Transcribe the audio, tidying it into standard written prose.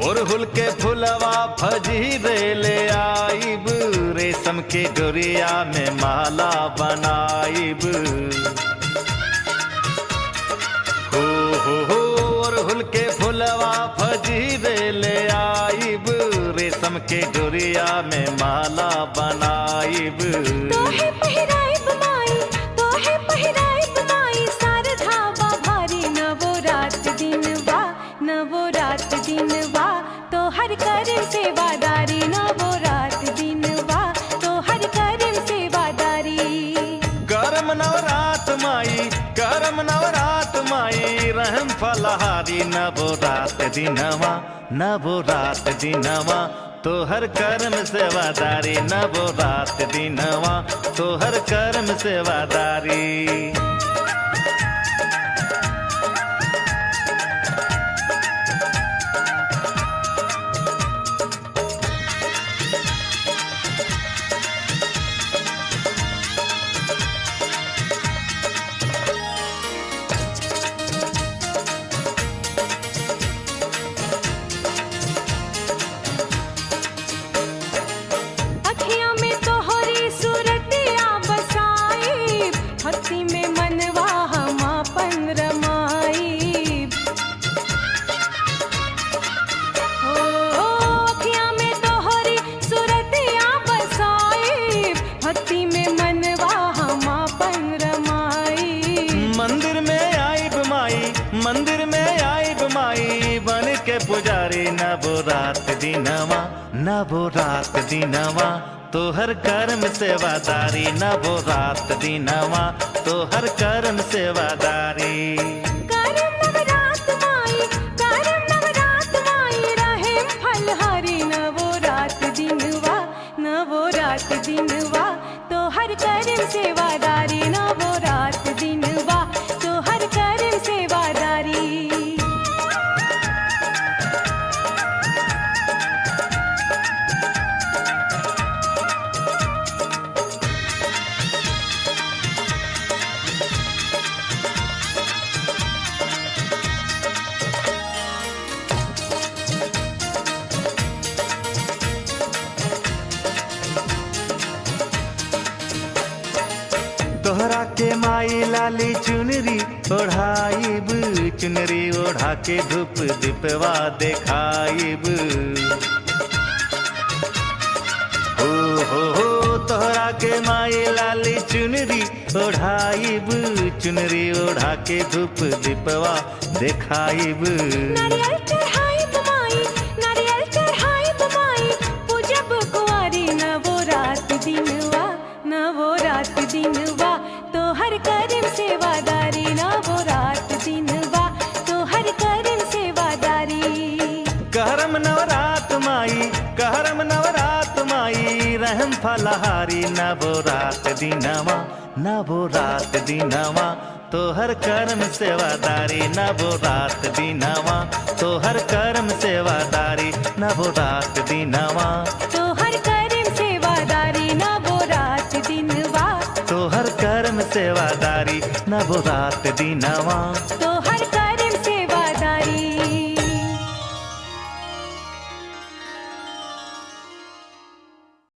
ओरहुल के फुलवा फजीरे ले आइब, रेशम के डोरिया में माला बनाइब। हो ओरहुल के फुलवा फजीरे ले आइब, रेशम के डोरिया में माला बनाइब। तोहे पहिराइब माई, तोहे पहिराइब माई, शारदा बा भारी नवो रात दिनवा, नवो रात दिनवा, तोहर करम सेवादारी, नवो रात दिनवा, तोहर करम सेवादारी। करम नवरात माई, करम नवरात माई, रहम फलहारी नवो रात दिनवा, नवो रात दिनवा, तोहर कर्म सेवादारी, नवो रात दिनवा, तोहर कर्म सेवादारी। अखियाँ में तोहरी सूरतिया बसाई, भक्ति में मनवा हम अपन रमाई। अखियाँ में तोहरी सूरतिया बसाई, भक्ति में मनवा हम अपन रमाई। मंदिर में आइब माई, मंदिर में आइब माई, बन के पुजारी नवो रात दिनवा, नवो रात दिनवा, तोहर कर्म सेवादारी, नवो रात दिनवा, तोहर कर्म सेवादारी। करम नवरात माई, करम नवरात माई, रहेम फलहारी, नवो रात दिनवा, नवो रात दिनवा, तोहर करम सेवादारी, नवो रात दिनवा, तोहर करम सेवादारी। तोहरा के माई लाली चुनरी ओढ़ाइब, चुनरी ओढ़ा के धूप दीपवा देखाइब। हो तोहरा के माई लाली चुनरी ओढ़ाइब, चुनरी ओढ़ा के धूप दीपवा देखाइब। नारियल चढ़ाइब माई, नारियल चढ़ाइब माई, पूजब कुंवारी, नवो रात दिनवा, नवो रात दिनवा, तोहर करम सेवादारी, नवो रात दिनवा, तोहर करम सेवादारी। करम नवरात माई, करम नवरात माई, रहम फलहारी नवो रात दिनवा, नवो रात दिनवा, तोहर कर्म सेवादारी, नवो रात दिनवा, तोहर कर्म सेवादारी, नवो रात दिनवा, तोहर करम सेवादारी, नवो रात दिनवा, तोहर कर्म सेवादारी, नवो रात दिनवा।